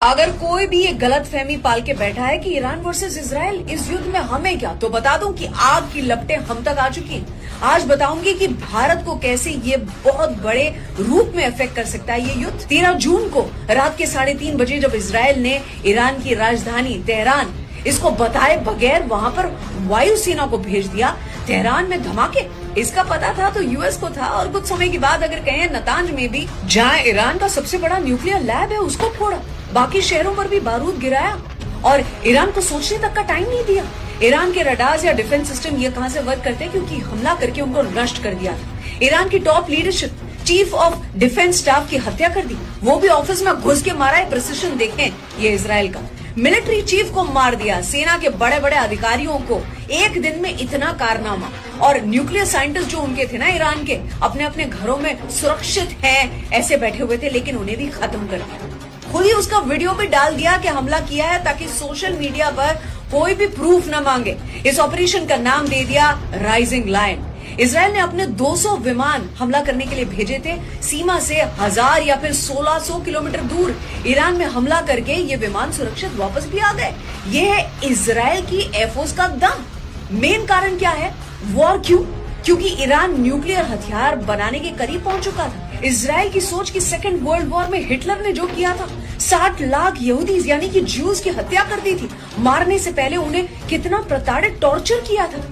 अगर कोई भी ये गलत फहमी पाल के बैठा है कि ईरान वर्सेस इसराइल, इस युद्ध में हमें क्या, तो बता दूं कि आग की लपटें हम तक आ चुकी हैं। आज बताऊंगी कि भारत को कैसे ये बहुत बड़े रूप में अफेक्ट कर सकता है ये युद्ध। 13 जून को रात के 3:30 बजे जब इसराइल ने ईरान की राजधानी तेहरान इसको बताए बगैर वहां पर वायुसेना को भेज दिया, तेहरान में धमाके, इसका पता था तो यूएस को था। और कुछ समय के बाद अगर कहें नतांज में भी, जहां ईरान का सबसे बड़ा न्यूक्लियर लैब है, उसको फोड़ा, बाकी शहरों पर भी बारूद गिराया और ईरान को सोचने तक का टाइम नहीं दिया। ईरान के रडार्स या डिफेंस सिस्टम ये कहां से वर्क करते हैं, क्योंकि हमला करके उनको नष्ट कर दिया था। ईरान की top leadership, chief of defence staff की हत्या कर दी, वो भी ऑफिस में घुस के मारा है। प्रिसिशन देखें ये इसराइल का। मिलिट्री चीफ को मार दिया, सेना के बड़े बड़े अधिकारियों को, एक दिन में इतना कारनामा। और न्यूक्लियर साइंटिस्ट जो उनके थे ना ईरान के, अपने अपने घरों में सुरक्षित हैं ऐसे बैठे हुए थे, लेकिन उन्हें भी खत्म कर दिया। खुद ही उसका वीडियो भी डाल दिया कि हमला किया है, ताकि सोशल मीडिया पर कोई भी प्रूफ न मांगे। इस ऑपरेशन का नाम दे दिया राइजिंग लायन। इसराइल ने अपने 200 विमान हमला करने के लिए भेजे थे। सीमा से 1000 या फिर 1600 किलोमीटर दूर ईरान में हमला करके ये विमान सुरक्षित वापस भी आ गए। ये है इसराइल की एयरफोर्स का दम। मेन कारण क्या है? वॉर क्यों? क्योंकि ईरान न्यूक्लियर हथियार बनाने के करीब पहुंच चुका था। इसराइल की सोच की सेकेंड वर्ल्ड वॉर में हिटलर ने जो किया था, 60 लाख यहूदी यानी कि ज्यूज की हत्या कर दी थी। मारने से पहले उन्हें कितना प्रताड़ित, टॉर्चर किया था।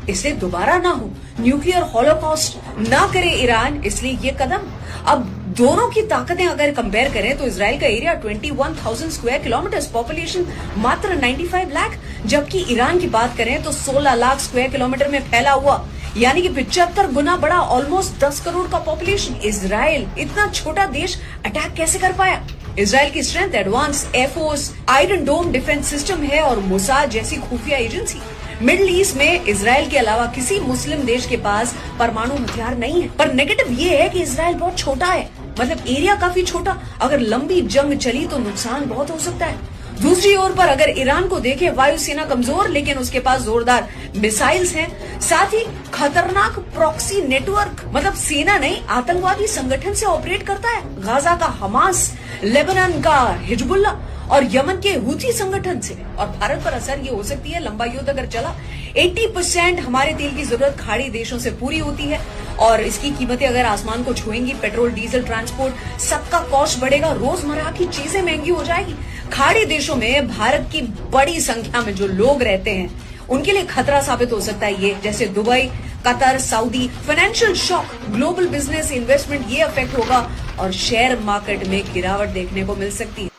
इसे दोबारा ना हो, न्यूक्लियर हॉलोकॉस्ट ना करे ईरान, इसलिए ये कदम। अब दोनों की ताकतें अगर कंपेयर करें तो इसराइल का एरिया 21,000 स्क्वायर किलोमीटर, पॉपुलेशन मात्र 95 लाख, जबकि ईरान की बात करें तो 16 लाख स्क्वायर किलोमीटर में फैला हुआ, यानी कि 75 गुना बड़ा, ऑलमोस्ट 10 करोड़ का पॉपुलेशन। इसराइल इतना छोटा देश अटैक कैसे कर पाया? इसराइल की स्ट्रेंथ एडवांस एयरफोर्स, आयरन डोम डिफेंस सिस्टम है और मोसाद जैसी खुफिया एजेंसी। मिडिल ईस्ट में इसराइल के अलावा किसी मुस्लिम देश के पास परमाणु हथियार नहीं है। पर नेगेटिव ये है कि इसराइल बहुत छोटा है, मतलब एरिया काफी छोटा। अगर लंबी जंग चली तो नुकसान बहुत हो सकता है। दूसरी ओर पर अगर ईरान को देखें, वायुसेना कमजोर, लेकिन उसके पास जोरदार मिसाइल्स हैं, साथ ही खतरनाक प्रॉक्सी नेटवर्क, मतलब सेना नहीं आतंकवादी संगठन से ऑपरेट करता है। गाजा का हमास, लेबनान का हिजबुल्ला और यमन के हुथी संगठन से। और भारत पर असर ये हो सकती है, लंबा युद्ध अगर चला, 80% हमारे तेल की जरूरत खाड़ी देशों से पूरी होती है और इसकी कीमतें अगर आसमान को छुएंगी, पेट्रोल, डीजल, ट्रांसपोर्ट, सबका कॉस्ट बढ़ेगा, रोजमर्रा की चीजें महंगी हो जाएगी। खाड़ी देशों में भारत की बड़ी संख्या में जो लोग रहते हैं, उनके लिए खतरा साबित हो सकता है ये, जैसे Dubai, Qatar, Saudi. Financial shock, global business, investment, ये अफेक्ट होगा और शेयर मार्केट में गिरावट देखने को मिल सकती है।